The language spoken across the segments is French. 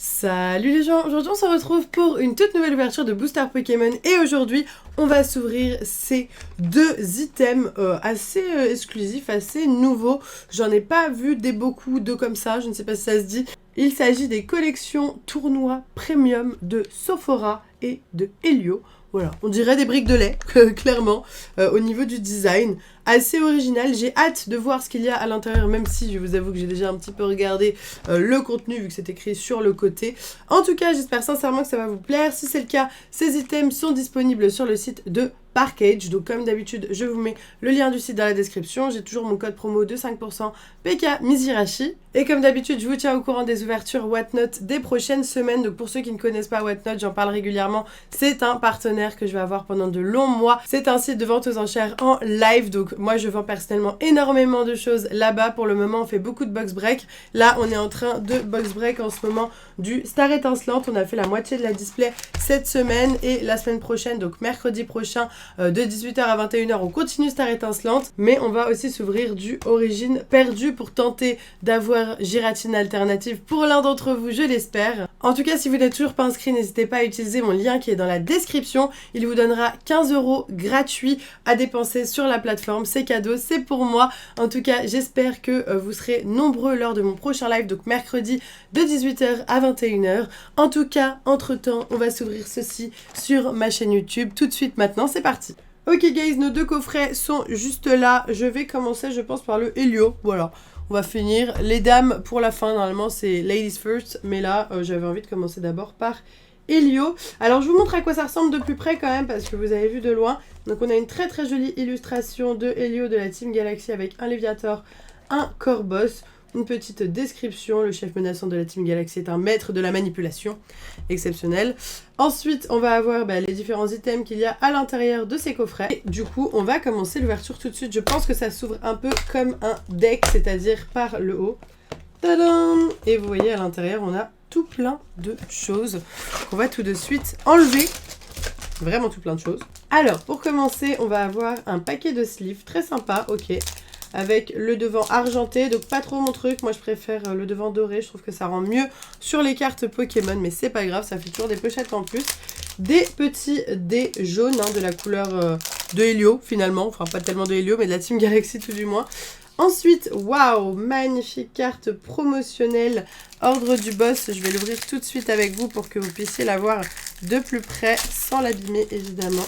Salut les gens, aujourd'hui on se retrouve pour une toute nouvelle ouverture de Booster Pokémon et aujourd'hui on va s'ouvrir ces deux items assez exclusifs, assez nouveaux. J'en ai pas vu beaucoup de comme ça, je ne sais pas si ça se dit. Il s'agit des collections tournois premium de Sephora et de Helio. Voilà, on dirait des briques de lait, clairement, au niveau du design. Assez original, j'ai hâte de voir ce qu'il y a à l'intérieur, même si je vous avoue que j'ai déjà un petit peu regardé le contenu, vu que c'est écrit sur le côté. En tout cas, j'espère sincèrement que ça va vous plaire. Si c'est le cas, ces items sont disponibles sur le site de Parkage. Donc comme d'habitude, je vous mets le lien du site dans la description. J'ai toujours mon code promo de 5% PK Mizirachi. Et comme d'habitude, je vous tiens au courant des ouvertures Whatnot des prochaines semaines. Donc pour ceux qui ne connaissent pas Whatnot, j'en parle régulièrement. C'est un partenaire que je vais avoir pendant de longs mois. C'est un site de vente aux enchères en live. Donc moi, je vends personnellement énormément de choses là-bas. Pour le moment, on fait beaucoup de box break. Là, on est en train de box break en ce moment du Star Étincelante. On a fait la moitié de la display cette semaine et la semaine prochaine, donc mercredi prochain, de 18h à 21h, on continue Star Étincelante, mais on va aussi s'ouvrir du Origine Perdu pour tenter d'avoir Giratina alternative pour l'un d'entre vous, je l'espère. En tout cas, si vous n'êtes toujours pas inscrit, n'hésitez pas à utiliser mon lien qui est dans la description. Il vous donnera 15 € gratuits à dépenser sur la plateforme. C'est cadeau, c'est pour moi. En tout cas, j'espère que vous serez nombreux lors de mon prochain live, donc mercredi de 18h à 21h. En tout cas, entre-temps, on va s'ouvrir ceci sur ma chaîne YouTube tout de suite maintenant. C'est parti. Ok guys, nos deux coffrets sont juste là. Je vais commencer, je pense, par le Helio. Voilà. On va finir. Les dames pour la fin, normalement c'est ladies first, mais là j'avais envie de commencer d'abord par Helio. Alors je vous montre à quoi ça ressemble de plus près quand même, parce que vous avez vu de loin. Donc on a une très très jolie illustration de Helio de la Team Galaxy avec un Léviator, un Corboss, une petite description. Le chef menaçant de la Team Galaxy est un maître de la manipulation. Exceptionnel. Ensuite, on va avoir les différents items qu'il y a à l'intérieur de ces coffrets. Et du coup, on va commencer l'ouverture tout de suite. Je pense que ça s'ouvre un peu comme un deck, c'est-à-dire par le haut. Tadam! Et vous voyez, à l'intérieur, on a tout plein de choses qu'on va tout de suite enlever. Vraiment tout plein de choses. Alors, pour commencer, on va avoir un paquet de sleeves. Très sympa, ok. Avec le devant argenté, donc pas trop mon truc. Moi je préfère le devant doré, je trouve que ça rend mieux sur les cartes Pokémon, mais c'est pas grave, ça fait toujours des pochettes en plus. Des petits dés jaunes, de la couleur de Helio finalement, enfin pas tellement de Helio mais de la Team Galaxy tout du moins. Ensuite, waouh, magnifique carte promotionnelle, Ordre du Boss. Je vais l'ouvrir tout de suite avec vous pour que vous puissiez la voir de plus près, sans l'abîmer évidemment.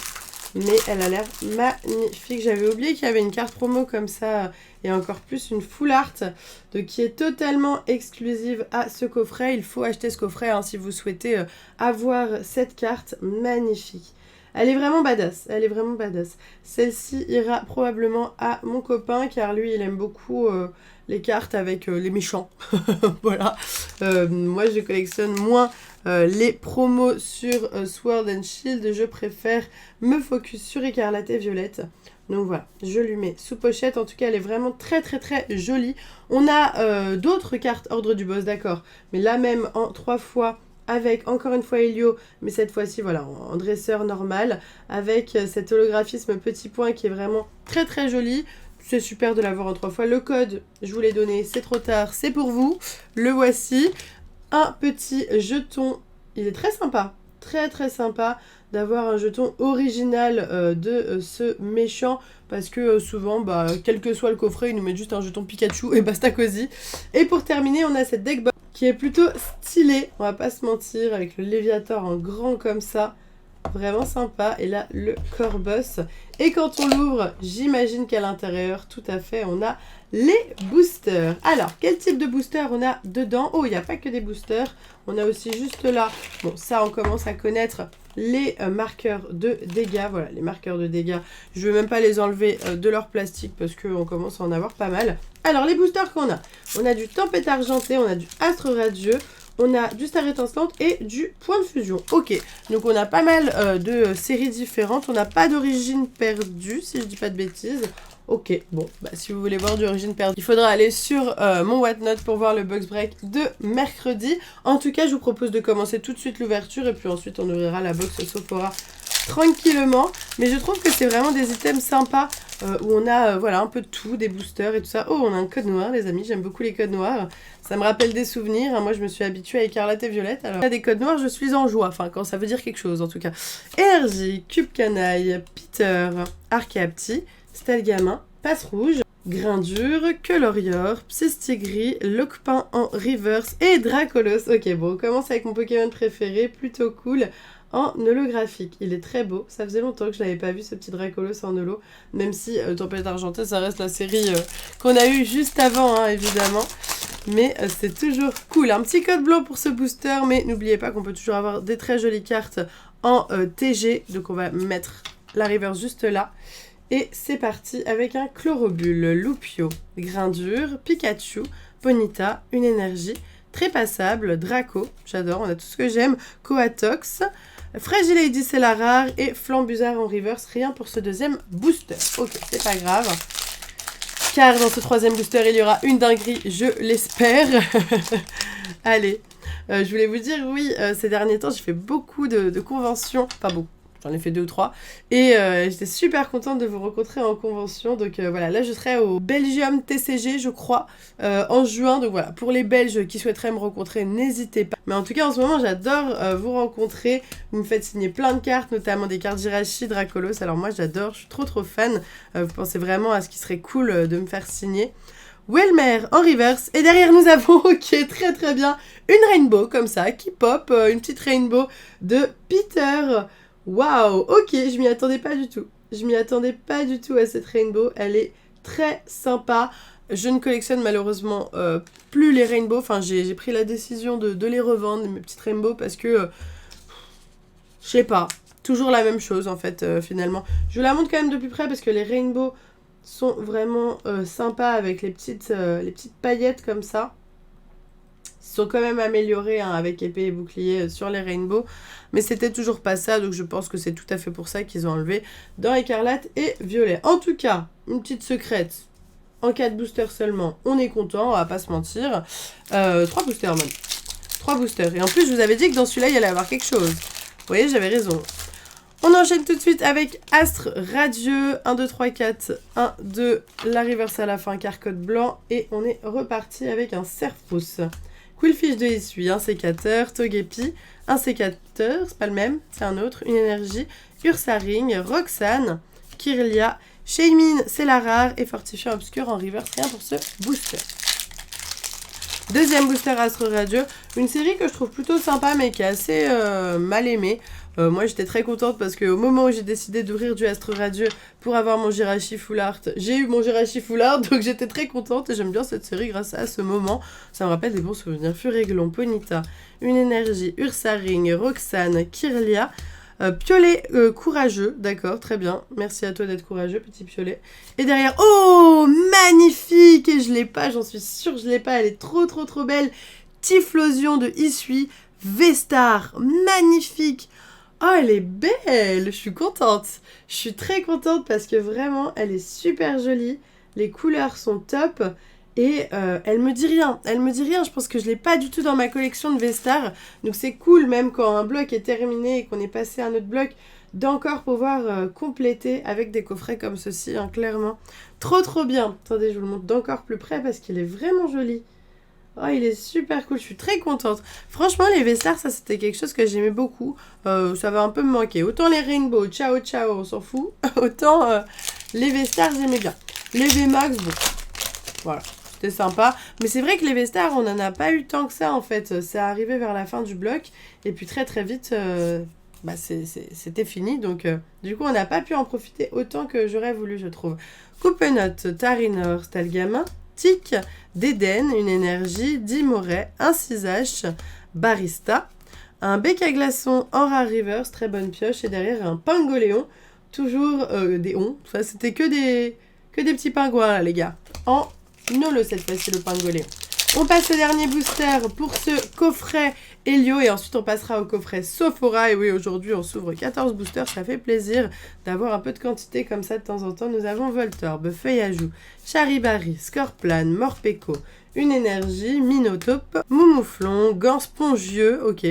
Mais elle a l'air magnifique. J'avais oublié qu'il y avait une carte promo comme ça et encore plus une full art qui est totalement exclusive à ce coffret. Il faut acheter ce coffret si vous souhaitez avoir cette carte magnifique. Elle est vraiment badass, elle est vraiment badass. Celle-ci ira probablement à mon copain car lui il aime beaucoup les cartes avec les méchants. Voilà. Moi je collectionne moins les promos sur Sword and Shield. Je préfère me focus sur Écarlate et Violette. Donc voilà, je lui mets sous pochette. En tout cas elle est vraiment très très très jolie. On a d'autres cartes Ordre du Boss, d'accord. Mais là même en 3 fois, avec encore une fois Helio, mais cette fois-ci voilà en dresseur normal, avec cet holographisme petit point qui est vraiment très très joli. C'est super de l'avoir en 3 fois. Le code, je vous l'ai donné, c'est trop tard, c'est pour vous. Le voici. Un petit jeton, il est très sympa, très très sympa d'avoir un jeton original de ce méchant, parce que souvent, quel que soit le coffret, il nous met juste un jeton Pikachu et basta cosy. Et pour terminer, on a cette deck box qui est plutôt stylée, on va pas se mentir, avec le Léviator en grand comme ça, vraiment sympa. Et là, le Corboss. Et quand on l'ouvre, j'imagine qu'à l'intérieur, tout à fait, on a les boosters. Alors, quel type de booster on a dedans? Oh, il n'y a pas que des boosters. On a aussi juste là, bon, ça, on commence à connaître les marqueurs de dégâts. Voilà, les marqueurs de dégâts. Je ne vais même pas les enlever de leur plastique parce qu'on commence à en avoir pas mal. Alors, les boosters qu'on a. On a du Tempête Argentée, on a du Astre Radieux, on a du Star Étincelante et du Point de Fusion. Ok, donc on a pas mal de séries différentes. On n'a pas d'origine perdue, si je dis pas de bêtises. Ok, bon, si vous voulez voir d'origine perdue, il faudra aller sur mon Whatnot pour voir le box break de mercredi. En tout cas, je vous propose de commencer tout de suite l'ouverture et puis ensuite on ouvrira la box Sephora tranquillement. Mais je trouve que c'est vraiment des items sympas où on a voilà, un peu de tout, des boosters et tout ça. Oh, on a un code noir, les amis. J'aime beaucoup les codes noirs. Ça me rappelle des souvenirs. Moi, je me suis habituée à Écarlate et Violette. Alors, il y a des codes noirs, je suis en joie. Enfin, quand ça veut dire quelque chose, en tout cas. Énergie, Cube Canaille, Peter, Archéapti, Stelgamin, Passe Rouge, Grindure, Colorior, Psystigris, Lockpin en reverse et Dracolos. Ok, bon, on commence avec mon Pokémon préféré, plutôt cool, en holographique. Il est très beau, ça faisait longtemps que je n'avais pas vu ce petit Dracolos en holo, même si Tempête Argentée, ça reste la série qu'on a eue juste avant, hein, évidemment. Mais c'est toujours cool. Un petit code blanc pour ce booster, mais n'oubliez pas qu'on peut toujours avoir des très jolies cartes en TG, donc on va mettre la reverse juste là. Et c'est parti avec un Chlorobule, Loupio, Grindure, Pikachu, Ponyta, une énergie, Trépassable, Draco, j'adore, on a tout ce que j'aime, Coatox, Fragilady c'est la rare et Flambuzard en reverse, rien pour ce deuxième booster. Ok, c'est pas grave, car dans ce troisième booster il y aura une dinguerie, je l'espère. Allez, je voulais vous dire, oui, ces derniers temps j'ai fait beaucoup de conventions, pas beaucoup. J'en ai fait 2 ou 3. Et j'étais super contente de vous rencontrer en convention. Donc voilà, là je serai au Belgium TCG, je crois, en juin. Donc voilà, pour les Belges qui souhaiteraient me rencontrer, n'hésitez pas. Mais en tout cas, en ce moment, j'adore vous rencontrer. Vous me faites signer plein de cartes, notamment des cartes Jirachi, Dracolos. Alors moi, j'adore, je suis trop fan. Vous pensez vraiment à ce qui serait cool de me faire signer. Welmer en reverse. Et derrière, nous avons, ok, très bien, une rainbow comme ça, qui pop. Une petite rainbow de Peter. Waouh, ok, je m'y attendais pas du tout. Je m'y attendais pas du tout à cette rainbow. Elle est très sympa. Je ne collectionne malheureusement plus les rainbows. Enfin, j'ai pris la décision de les revendre, mes petites rainbows, parce que... je sais pas. Toujours la même chose, en fait, finalement. Je vous la montre quand même de plus près, parce que les rainbows sont vraiment sympas avec les petites paillettes comme ça. Ils sont quand même améliorés hein, avec épée et bouclier sur les rainbows. Mais c'était toujours pas ça, donc je pense que c'est tout à fait pour ça qu'ils ont enlevé dans Écarlate et Violet. En tout cas, une petite secrète. En 4 boosters seulement, on est content, on va pas se mentir. 3 boosters même. 3 boosters. Et en plus, je vous avais dit que dans celui-là, il y allait avoir quelque chose. Vous voyez, j'avais raison. On enchaîne tout de suite avec Astre Radieux. 1, 2, 3, 4. 1, 2. La reverse à la fin, car code blanc. Et on est reparti avec un Serfrousse. Quillfish de Essuie, un sécateur, Togepi, un sécateur, c'est pas le même, c'est un autre, une énergie, Ursaring, Roxane, Kirlia, Shaymin, c'est la rare, et Fortifiant Obscur en reverse, rien pour ce booster. Deuxième booster Astre Radieux, une série que je trouve plutôt sympa, mais qui est assez mal aimée. Moi j'étais très contente parce qu'au moment où j'ai décidé d'ouvrir du Astre Radieux pour avoir mon Jirachi Full Art, j'ai eu mon Jirachi Full Art, donc j'étais très contente et j'aime bien cette série grâce à ce moment. Ça me rappelle des bons souvenirs. Furéglon, Ponyta, une énergie, Ursaring, Roxane, Kirlia, Piolet courageux, d'accord, très bien. Merci à toi d'être courageux, petit Piolet. Et derrière, oh, magnifique. Et je l'ai pas, j'en suis sûre que je l'ai pas, elle est trop belle. Typhlosion de Essuie, V-Star, magnifique. Oh, elle est belle, je suis contente. Je suis très contente parce que vraiment, elle est super jolie. Les couleurs sont top. Et elle me dit rien. Elle me dit rien. Je pense que je l'ai pas du tout dans ma collection de V-Star. Donc c'est cool, même quand un bloc est terminé et qu'on est passé à un autre bloc, d'encore pouvoir compléter avec des coffrets comme ceci, hein, clairement. Trop bien. Attendez, je vous le montre d'encore plus près parce qu'il est vraiment joli. Oh, il est super cool, je suis très contente. Franchement, les V-Stars, ça c'était quelque chose que j'aimais beaucoup. Ça va un peu me manquer. Autant les Rainbow, ciao, on s'en fout. Autant les V-Stars, j'aimais bien. Les V-Max, bon, voilà, c'était sympa. Mais c'est vrai que les V-Stars, on n'en a pas eu tant que ça en fait. C'est arrivé vers la fin du bloc. Et puis très vite, c'était fini. Donc du coup, on n'a pas pu en profiter autant que j'aurais voulu, je trouve. Coupenote, Tarinor, Stelgamin, Tic, d'Eden, une énergie, Dimoret, un 6H, Barista, un bec à glaçons en rare reverse, très bonne pioche, et derrière un Pingoléon, toujours des ons, enfin c'était que des petits pingouins là les gars, en nolo cette fois-ci le Pingoléon. On passe au dernier booster pour ce coffret Helio et ensuite on passera au coffret Sophora. Et oui, aujourd'hui on s'ouvre 14 boosters, ça fait plaisir d'avoir un peu de quantité comme ça de temps en temps. Nous avons Voltorb, Feuille à Joue, Charibari, Scorplan, Morpeko, une énergie, Minotape, Moumouflon, gant spongieux, ok,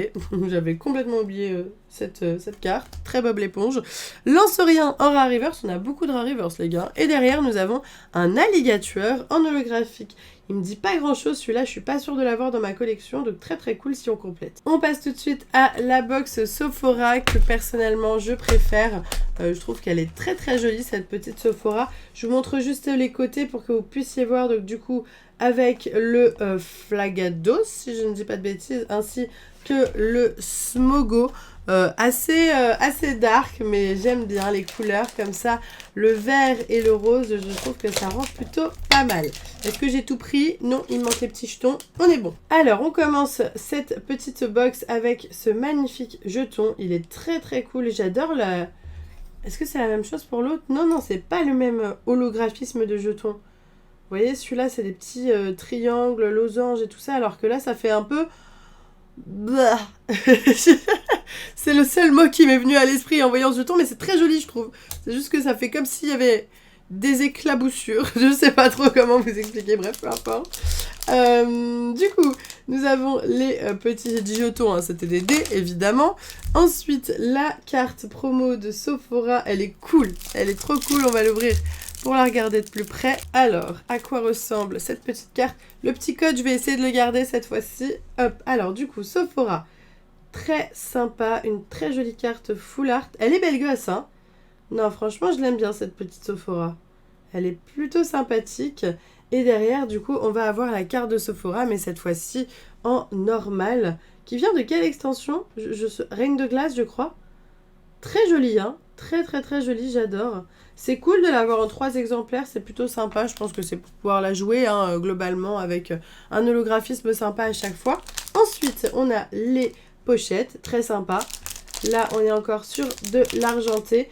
j'avais complètement oublié cette carte, très Bob l'éponge, Lance-Rien en rare reverse, on a beaucoup de rare reverse les gars, et derrière nous avons un alligator en holographique. Il me dit pas grand chose celui-là, je suis pas sûre de l'avoir dans ma collection, donc très très cool si on complète. On passe tout de suite à la box Sephora que personnellement je préfère. Je trouve qu'elle est très très jolie cette petite Sephora. Je vous montre juste les côtés pour que vous puissiez voir, donc du coup avec le Flagados, si je ne dis pas de bêtises, ainsi que le Smogo. Assez dark, mais j'aime bien les couleurs comme ça. Le vert et le rose, je trouve que ça rend plutôt pas mal. Est-ce que j'ai tout pris? Non, il manque les petits jetons. On est bon. Alors, on commence cette petite box avec ce magnifique jeton. Il est très très cool. J'adore la... Est-ce que c'est la même chose pour l'autre? Non, non, c'est pas le même holographisme de jeton. Vous voyez, celui-là, c'est des petits triangles, losanges et tout ça, alors que là, ça fait un peu... Bah. C'est le seul mot qui m'est venu à l'esprit en voyant ce jeton, mais c'est très joli je trouve. C'est juste que ça fait comme s'il y avait des éclaboussures. Je sais pas trop comment vous expliquer, bref, peu importe. Du coup, nous avons les petits jetons, hein, c'était des dés évidemment. Ensuite, la carte promo de Sephora, elle est cool, elle est trop cool, on va l'ouvrir pour la regarder de plus près. Alors, à quoi ressemble cette petite carte? Le petit code, je vais essayer de le garder cette fois-ci. Hop, alors du coup, Sephora, très sympa, une très jolie carte full art. Elle est belle gosse, hein? Non, franchement, je l'aime bien cette petite Sephora. Elle est plutôt sympathique. Et derrière, du coup, on va avoir la carte de Sephora, mais cette fois-ci en normal. Qui vient de quelle extension? Reine de glace, je crois. Très jolie, hein? Très très très jolie, j'adore. C'est cool de l'avoir en 3 exemplaires, c'est plutôt sympa. Je pense que c'est pour pouvoir la jouer hein, globalement avec un holographisme sympa à chaque fois. Ensuite, on a les pochettes, très sympa. Là, on est encore sur de l'argenté.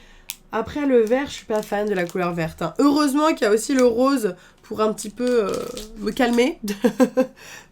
Après, le vert, je suis pas fan de la couleur verte. Hein. Heureusement qu'il y a aussi le rose pour un petit peu me calmer.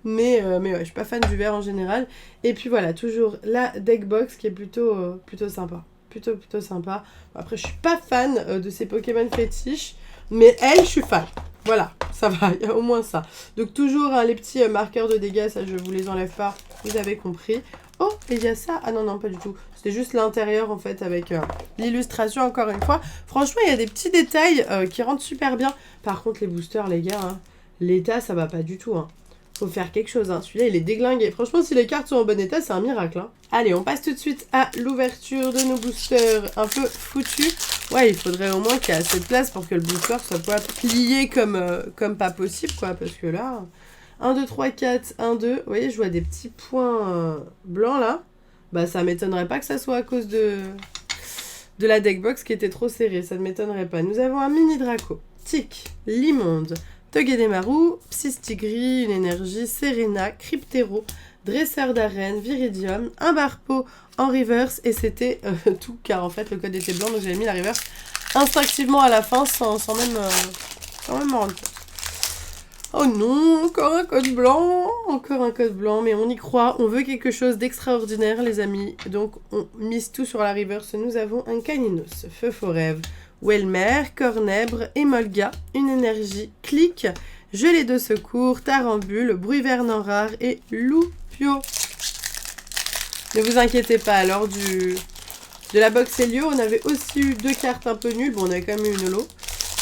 mais ouais, je suis pas fan du vert en général. Et puis voilà, toujours la deck box qui est plutôt sympa. Plutôt sympa. Après, je suis pas fan de ces Pokémon fétiches, mais elle, je suis fan. Voilà, ça va, il y a au moins ça. Donc toujours hein, les petits marqueurs de dégâts, ça je vous les enlève pas, vous avez compris. Oh, et il y a ça. Ah non, non, pas du tout. C'était juste l'intérieur en fait avec l'illustration encore une fois. Franchement, il y a des petits détails qui rendent super bien. Par contre, les boosters, les gars, hein, l'état, ça va pas du tout. Hein. Faut faire quelque chose, hein. Celui-là il est déglingué. Franchement, si les cartes sont en bon état, c'est un miracle. Hein. Allez, on passe tout de suite à l'ouverture de nos boosters un peu foutus. Ouais, il faudrait au moins qu'il y ait assez de place pour que le booster soit pas plié comme pas possible, quoi. Parce que là, 1, 2, 3, 4, 1, 2. Vous voyez, je vois des petits points blancs là. Bah, ça m'étonnerait pas que ça soit à cause de la deckbox qui était trop serrée. Ça ne m'étonnerait pas. Nous avons un mini Draco, Tic, Limonde, Togedemaru, Psystigris, une énergie, Serena, Cryptero, Dresseur d'arène, Viridium, un Barpo en reverse et c'était tout car en fait le code était blanc donc j'avais mis la reverse instinctivement à la fin sans même m'en rendre compte. Oh non, encore un code blanc, mais on y croit, on veut quelque chose d'extraordinaire les amis, donc on mise tout sur la reverse. Nous avons un Caninos, Feu Forève, Welmer, Cornèbre, Emolga, une énergie, Clic, Gelée de secours, Tarambule, Bruit Vernant rare et Loupio. Ne vous inquiétez pas, lors de la box Helio, on avait aussi eu 2 cartes un peu nulles, bon on a quand même eu une holo.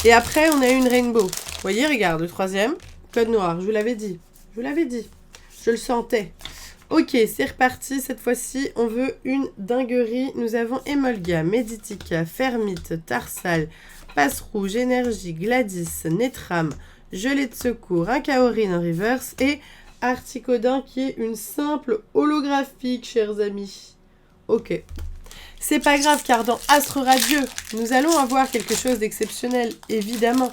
Et après on a eu une Rainbow. Vous voyez, regarde, le 3e, code noir, je vous l'avais dit, je le sentais. Ok, c'est reparti, cette fois-ci, on veut une dinguerie. Nous avons Emolga, Meditica, Fermite, Tarsal, Passe Rouge, Énergie, Gladys, Netram, Gelée de secours, un Kaorin en reverse et Articodin qui est une simple holographique, chers amis. Ok. C'est pas grave car dans Astre Radieux, nous allons avoir quelque chose d'exceptionnel, évidemment.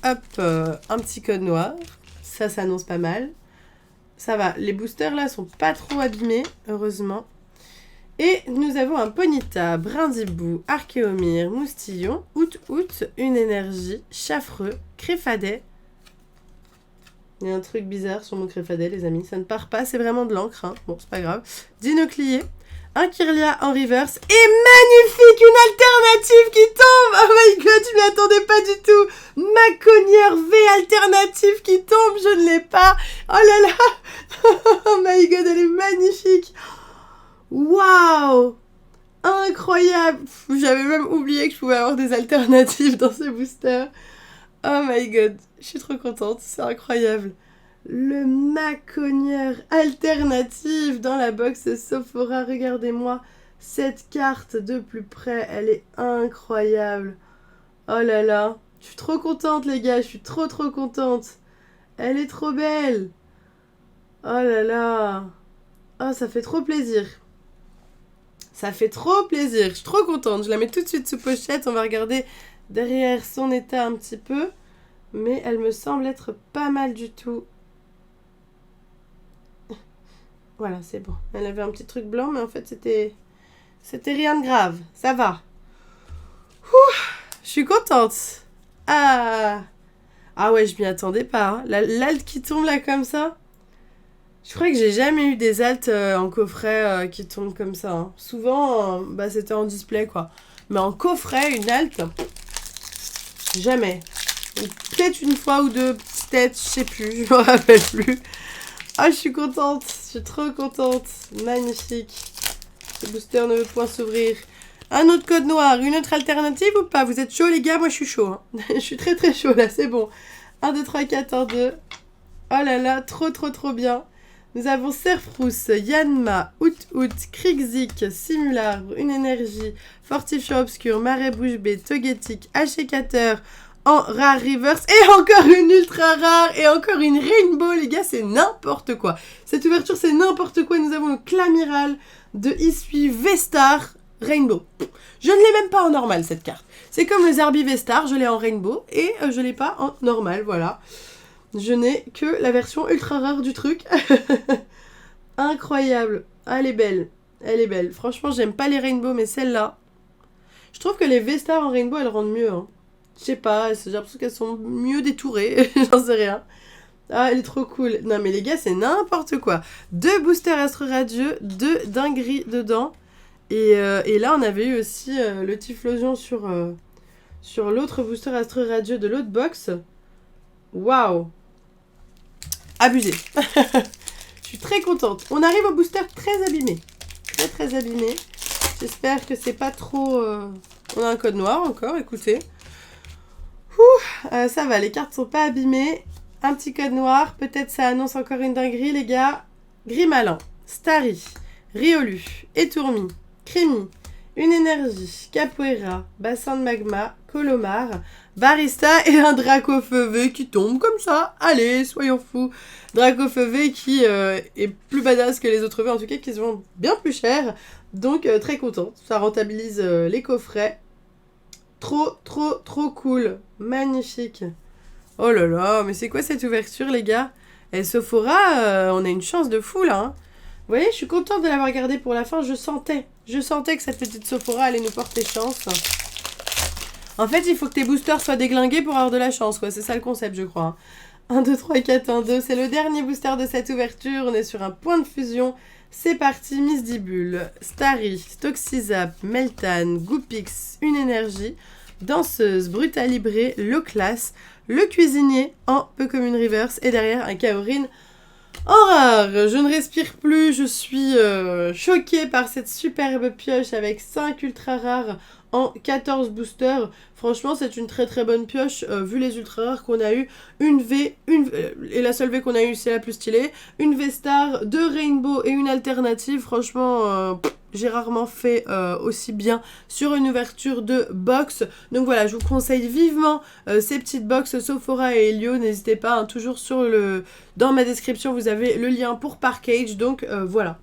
Hop, un petit code noir. Ça s'annonce pas mal. Ça va, les boosters là sont pas trop abîmés, heureusement. Et nous avons un Ponyta, Brindibou, Archéomir, Moustillon, Out, une énergie, Chaffreux, Créfadet. Il y a un truc bizarre sur mon Créfadet, les amis. Ça ne part pas, c'est vraiment de l'encre. Hein. Bon, c'est pas grave. Dinoclier, un Kirlia en reverse. Et magnifique, une alternative qui tombe. Oh my god, je m'y attendais pas du tout. Ma Connière V alternative qui tombe, je ne l'ai pas. Oh là là. Oh my god, elle est magnifique. Waouh. Incroyable. J'avais même oublié que je pouvais avoir des alternatives dans ce booster. Oh my god, je suis trop contente, c'est incroyable. Le Ma Connière alternative dans la box Sephora, regardez-moi cette carte de plus près, elle est incroyable. Oh là là, je suis trop contente les gars, je suis trop contente. Elle est trop belle. Oh là là. Oh, ça fait trop plaisir. Ça fait trop plaisir, je suis trop contente. Je la mets tout de suite sous pochette, on va regarder derrière son état un petit peu. Mais elle me semble être pas mal du tout. Voilà, c'est bon. Elle avait un petit truc blanc, mais en fait, c'était rien de grave. Ça va. Ouh, je suis contente. Ah ouais, je m'y attendais pas. Hein. L'alt qui tombe là comme ça. Je crois que j'ai jamais eu des alts en coffret qui tombent comme ça. Hein. Souvent, c'était en display, quoi. Mais en coffret, une alt, jamais. Peut-être une fois ou deux, peut-être, je sais plus, je me rappelle plus. Ah, je suis contente, je suis trop contente. Magnifique. Ce booster ne veut point s'ouvrir. Un autre code noir, une autre alternative ou pas? Vous êtes chaud les gars? Moi je suis chaud. Hein. Je suis très chaud là, c'est bon. 1, 2, 3, 4, 1, 2. Oh là là, trop bien. Nous avons Serfrousse, Yanma, Out, Krixik, Simulacre, une énergie, Fortifiant Obscur, Marée Bouche Bée, Togetic, Hachécateur, en rare reverse, et encore une ultra rare, et encore une rainbow, les gars, c'est n'importe quoi. Cette ouverture, c'est n'importe quoi. Nous avons le Clamiral de Isui V-Star Rainbow. Je ne l'ai même pas en normal, cette carte. C'est comme le Zarbi V-Star, je l'ai en rainbow, et je l'ai pas en normal, voilà. Je n'ai que la version ultra rare du truc. Incroyable. Ah, elle est belle. Elle est belle. Franchement, j'aime pas les rainbows, mais celle-là, je trouve que les V-Star en rainbow, elles rendent mieux, hein. Je sais pas, j'ai l'impression qu'elles sont mieux détourées, j'en sais rien. Ah, elle est trop cool. Non mais les gars, c'est n'importe quoi. 2 boosters Astre Radieux, 2 dingueries dedans. Et là, on avait eu aussi le Typhlosion sur l'autre booster Astre Radieux de l'autre box. Waouh. Abusé. Je suis très contente. On arrive au booster très abîmé. Très abîmé. J'espère que c'est pas trop... On a un code noir encore, écoutez. Ça va, les cartes sont pas abîmées. Un petit code noir, peut-être ça annonce encore une dinguerie, les gars. Grimalin, Starry, Riolu, Étourmi, Crémi, une énergie, Capoeira, Bassin de Magma, Colomar, Barista et un Dracofeu V qui tombe comme ça. Allez, soyons fous. Dracofeu V qui est plus badass que les autres V, en tout cas qui se vendent bien plus cher. Donc très contente, ça rentabilise les coffrets. Trop cool. Magnifique. Oh là là, mais c'est quoi cette ouverture, les gars? Et Sephora, on a une chance de fou, là. Hein. Vous voyez, je suis contente de l'avoir gardée pour la fin. Je sentais que cette petite Sephora allait nous porter chance. En fait, il faut que tes boosters soient déglingués pour avoir de la chance, quoi. C'est ça le concept, je crois. 1, 2, 3, 4, 1, 2. C'est le dernier booster de cette ouverture. On est sur un point de fusion. C'est parti, Misdibule, Starry, Toxizap, Meltan, Goopix, une énergie, Danseuse, Brutalibré, Loclass, le Cuisinier en peu comme une reverse et derrière un Kaorin en rare. Je ne respire plus, je suis choquée par cette superbe pioche avec 5 ultra rares en 14 boosters. Franchement, c'est une très bonne pioche vu les ultra rares qu'on a eu. Une V, et la seule V qu'on a eu, c'est la plus stylée. Une V-Star, 2 Rainbow et une alternative. Franchement, j'ai rarement fait aussi bien sur une ouverture de box. Donc voilà, je vous conseille vivement ces petites box Sephora et Helio. N'hésitez pas, hein, toujours dans ma description, vous avez le lien pour Parkage. Donc voilà.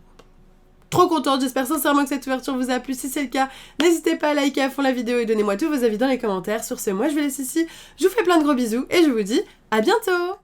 Trop contente, j'espère sincèrement que cette ouverture vous a plu. Si c'est le cas, n'hésitez pas à liker à fond la vidéo et donnez-moi tous vos avis dans les commentaires. Sur ce, moi je vous laisse ici. Je vous fais plein de gros bisous et je vous dis à bientôt.